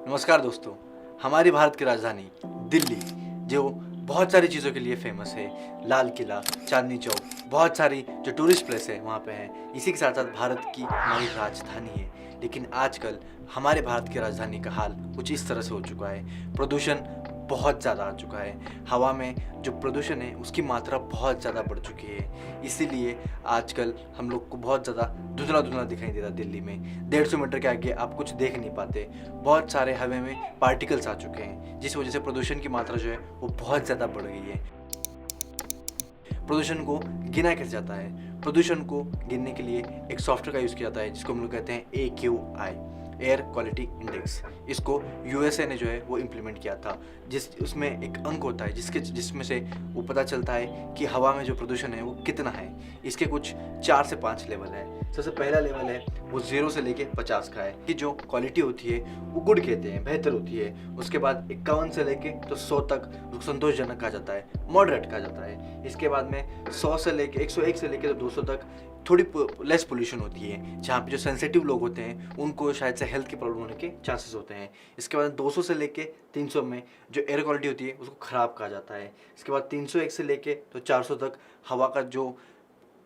नमस्कार दोस्तों। हमारी भारत की राजधानी दिल्ली, जो बहुत सारी चीज़ों के लिए फेमस है, लाल किला, चांदनी चौक, बहुत सारी जो टूरिस्ट प्लेस है वहाँ पे हैं। इसी के साथ साथ भारत की हमारी राजधानी है। लेकिन आजकल हमारे भारत की राजधानी का हाल कुछ इस तरह से हो चुका है। प्रदूषण बहुत ज़्यादा आ चुका है। हवा में जो प्रदूषण है उसकी मात्रा बहुत ज़्यादा बढ़ चुकी है। इसीलिए आजकल हम लोग को बहुत ज़्यादा धुंधला धुंधला दिखाई दे रहा है। दिल्ली में 150 मीटर के आगे आप कुछ देख नहीं पाते। बहुत सारे हवा में पार्टिकल्स आ चुके हैं, जिस वजह से प्रदूषण की मात्रा जो है वो बहुत ज़्यादा बढ़ गई है। प्रदूषण को गिना कैसे जाता है? प्रदूषण को गिनने के लिए एक सॉफ्टवेयर का यूज़ किया जाता है जिसको हम लोग कहते हैं AQI, एयर क्वालिटी इंडेक्स। इसको यूएसए ने जो है वो इम्प्लीमेंट किया था, उसमें एक अंक होता है जिसमें से वो पता चलता है कि हवा में जो प्रदूषण है वो कितना है। इसके कुछ 4 से 5 लेवल है। सबसे पहला लेवल है वो 0 से लेके 50 का है कि जो क्वालिटी होती है वो गुड कहते हैं, बेहतर होती है। उसके बाद 51 से लेके तो 100 तक उसको संतोषजनक कहा जाता है, मॉडरेट कहा जाता है। इसके बाद में 100 से लेके 101 से लेके तो 200 तक थोड़ी लेस पोल्यूशन होती है, जहाँ पे जो सेंसिटिव लोग होते हैं उनको शायद से हेल्थ की प्रॉब्लम होने के चांसेस होते हैं। इसके बाद 200 से लेके 300 में जो एयर क्वालिटी होती है उसको ख़राब कहा जाता है। इसके बाद 301 से लेके तो 400 तक हवा का जो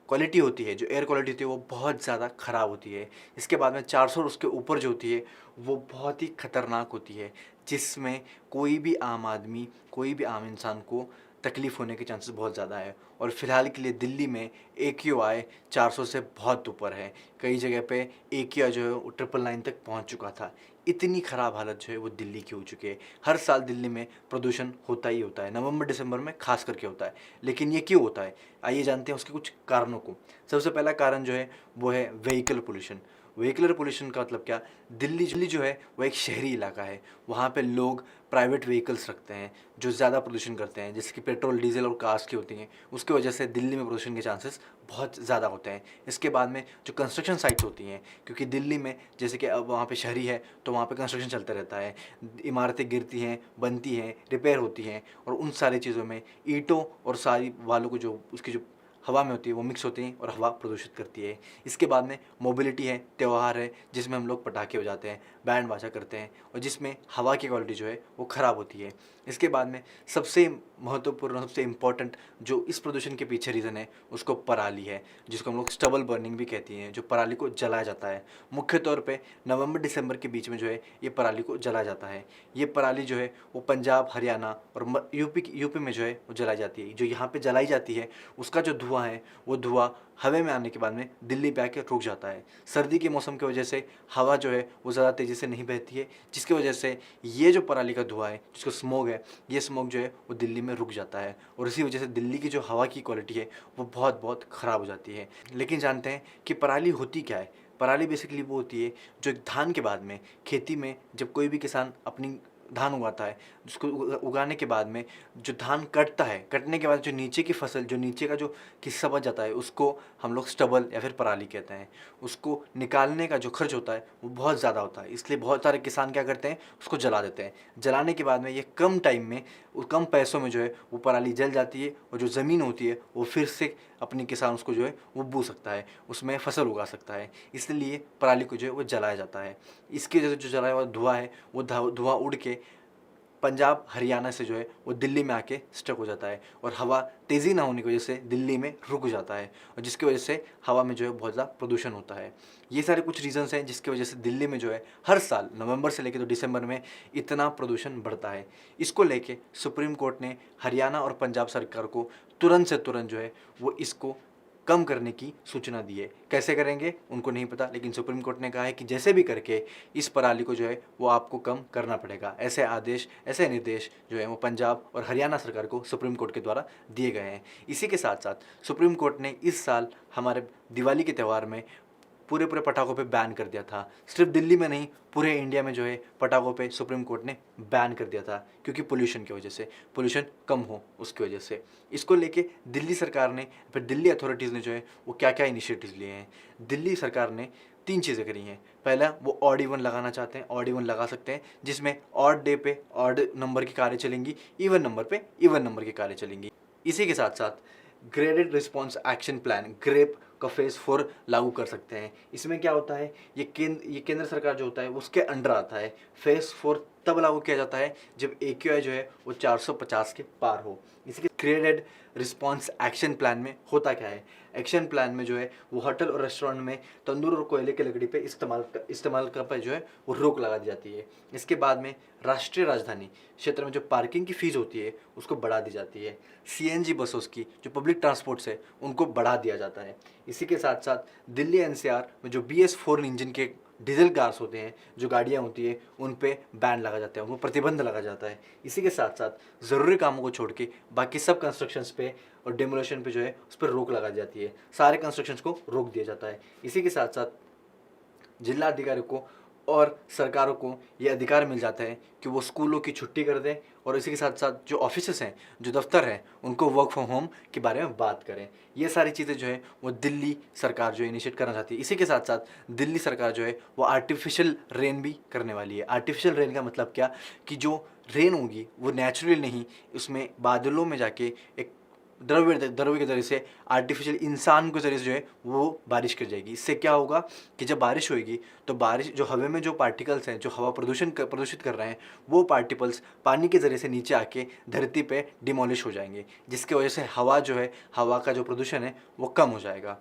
क्वालिटी होती है, जो एयर क्वालिटी होती है वो बहुत ज़्यादा ख़राब होती है। इसके बाद में 400 और उसके ऊपर जो होती है वो बहुत ही ख़तरनाक होती है, जिसमें कोई भी आम आदमी, कोई भी आम इंसान को तकलीफ़ होने के चांसेस बहुत ज़्यादा है। और फ़िलहाल के लिए दिल्ली में AQI 400 से बहुत ऊपर है। कई जगह पे AQI जो है वो 999 तक पहुंच चुका था। इतनी ख़राब हालत जो है वो दिल्ली की हो चुकी है। हर साल दिल्ली में प्रदूषण होता ही होता है, नवंबर दिसंबर में खास करके होता है। लेकिन ये क्यों होता है, आइए जानते हैं उसके कुछ कारणों को। सबसे पहला कारण जो है वो है व्हीकल पोल्यूशन। व्हीकलर पोल्यूशन का मतलब क्या? दिल्ली जो है वो एक शहरी इलाका है। वहाँ पे लोग प्राइवेट व्हीकल्स रखते हैं जो ज़्यादा प्रदूषण करते हैं, जैसे कि पेट्रोल, डीजल और कार्स की होती हैं। उसकी वजह से दिल्ली में प्रदूषण के चांसेस बहुत ज़्यादा होते हैं। इसके बाद में जो कंस्ट्रक्शन साइट्स होती हैं, क्योंकि दिल्ली में जैसे कि अब वहाँ पे शहरी है तो वहाँ पे कंस्ट्रक्शन चलता रहता है। इमारतें गिरती हैं, बनती हैं, रिपेयर होती हैं, और उन सारी चीज़ों में ईंटों और सारी वालों को जो उसकी जो हवा में होती है वो मिक्स होती हैं और हवा प्रदूषित करती है। इसके बाद में मोबिलिटी है, त्यौहार है, जिसमें हम लोग पटाखे बजाते हैं, बैंड बाजा करते हैं, और जिसमें हवा की क्वालिटी जो है वो ख़राब होती है। इसके बाद में सबसे महत्वपूर्ण, सबसे इम्पॉर्टेंट जो इस प्रदूषण के पीछे रीज़न है उसको पराली है, जिसको हम लोग स्टबल बर्निंग भी कहती हैं, जो पराली को जलाया जाता है। मुख्य तौर पे नवंबर दिसंबर के बीच में जो है ये पराली को जलाया जाता है। ये पराली जो है वो पंजाब, हरियाणा और यूपी में जो है वो जलाई जाती है। जो यहाँ पे जलाई जाती है उसका जो धुआं है वो धुआं हवा में आने के बाद में दिल्ली पे आके रुक जाता है। सर्दी के मौसम की वजह से हवा जो है वो ज़्यादा तेज़ी से नहीं बहती है, जिसकी वजह से ये जो पराली का धुआं है, जिसको स्मोग है, ये स्मोग जो है वो दिल्ली में रुक जाता है, और इसी वजह से दिल्ली की जो हवा की क्वालिटी है वो बहुत बहुत ख़राब हो जाती है। लेकिन जानते हैं कि पराली होती क्या है? पराली बेसिकली वो होती है जो एक धान के बाद में खेती में जब कोई भी किसान अपनी धान उगाता है, जिसको उगाने के बाद में जो धान कटता है, कटने के बाद जो नीचे की फसल, जो नीचे का जो हिस्सा बच जाता है उसको हम लोग स्टबल या फिर पराली कहते हैं। उसको निकालने का जो खर्च होता है वो बहुत ज़्यादा होता है, इसलिए बहुत सारे किसान क्या करते हैं, उसको जला देते हैं। जलाने के बाद में ये कम टाइम में, कम पैसों में जो है वो पराली जल जाती है, और जो ज़मीन होती है वो फिर से अपनी किसान उसको जो है वो बो सकता है, उसमें फसल उगा सकता है। इसलिए पराली को जो है वो जलाया जाता है। इसकी वजह से जो जलाया हुआ धुआं है वो धुआं उड़ के पंजाब, हरियाणा से जो है वो दिल्ली में आके स्टक हो जाता है, और हवा तेज़ी ना होने की वजह से दिल्ली में रुक जाता है, और जिसकी वजह से हवा में जो है बहुत ज़्यादा प्रदूषण होता है। ये सारे कुछ रीज़न्स हैं जिसकी वजह से दिल्ली में जो है हर साल नवंबर से लेकर तो दिसंबर में इतना प्रदूषण बढ़ता है। इसको लेके सुप्रीम कोर्ट ने हरियाणा और पंजाब सरकार को तुरंत से तुरंत जो है वो इसको कम करने की सूचना दी है। कैसे करेंगे उनको नहीं पता, लेकिन सुप्रीम कोर्ट ने कहा है कि जैसे भी करके इस पराली को जो है वो आपको कम करना पड़ेगा। ऐसे आदेश, ऐसे निर्देश जो है वो पंजाब और हरियाणा सरकार को सुप्रीम कोर्ट के द्वारा दिए गए हैं। इसी के साथ साथ सुप्रीम कोर्ट ने इस साल हमारे दिवाली के त्यौहार में पूरे पूरे पटाखों पे बैन कर दिया था। सिर्फ दिल्ली में नहीं, पूरे इंडिया में जो है पटाखों पे सुप्रीम कोर्ट ने बैन कर दिया था, क्योंकि पोल्यूशन की वजह से, पोल्यूशन कम हो उसकी वजह से। इसको लेके दिल्ली सरकार ने, फिर दिल्ली अथॉरिटीज़ ने जो है वो क्या क्या इनिशिएटिव्स लिए हैं। दिल्ली सरकार ने 3 चीज़ें करी हैं। पहला, वो ऑड इवन लगाना चाहते हैं, ऑड इवन लगा सकते हैं, जिसमें ऑड डे पे ऑड नंबर की कारें चलेंगी, इवन नंबर पे इवन नंबर की कारें चलेंगी। इसी के साथ साथ graded response action plan, GRAP का फेज़ 4 लागू कर सकते हैं। इसमें क्या होता है, ये केंद्र सरकार जो होता है उसके अंडर आता है। फेज़ 4 तब लागू किया जाता है जब AQI जो है वो 450 के पार हो। इसी के क्रिएटेड रिस्पॉन्स एक्शन प्लान में होता क्या है? एक्शन प्लान में जो है वो होटल और रेस्टोरेंट में तंदूर और कोयले की लकड़ी पे इस्तेमाल का पे जो है वो रोक लगा दी जाती है। इसके बाद में राष्ट्रीय राजधानी क्षेत्र में जो पार्किंग की फ़ीस होती है उसको बढ़ा दी जाती है। CNG बसों की जो पब्लिक ट्रांसपोर्ट्स है उनको बढ़ा दिया जाता है। इसी के साथ साथ दिल्ली NCR में जो BS4 इंजन के डीजल कार्स होते हैं, जो गाड़ियाँ होती है, उन पे बैन लगा जाता है, उनको प्रतिबंध लगा जाता है। इसी के साथ साथ ज़रूरी कामों को छोड़ के बाकी सब कंस्ट्रक्शंस पे और डेमोलेशन पे जो है उस पर रोक लगा जाती है। सारे कंस्ट्रक्शंस को रोक दिया जाता है। इसी के साथ साथ जिला अधिकारी को और सरकारों को ये अधिकार मिल जाता है कि वो स्कूलों की छुट्टी कर दें और इसी के साथ साथ जो ऑफिसेस हैं, जो दफ्तर हैं, उनको वर्क फ्रॉम होम के बारे में बात करें। ये सारी चीज़ें जो है वो दिल्ली सरकार जो इनिशिएट करना चाहती है। इसी के साथ साथ दिल्ली सरकार जो है वो आर्टिफिशियल रेन भी करने वाली है। आर्टिफिशियल रेन का मतलब क्या कि जो रेन होगी वो नेचुरल नहीं, उसमें बादलों में जाके एक द्रव्य के ज़रिए से आर्टिफिशियल इंसान के ज़रिए से जो है वो बारिश कर जाएगी। इससे क्या होगा कि जब बारिश होएगी तो बारिश जो हवा में जो पार्टिकल्स हैं, जो हवा प्रदूषित कर रहे हैं, वो पार्टिकल्स पानी के ज़रिए से नीचे आके धरती पे डिमोलिश हो जाएंगे, जिसकी वजह से हवा जो है, हवा का जो प्रदूषण है वो कम हो जाएगा।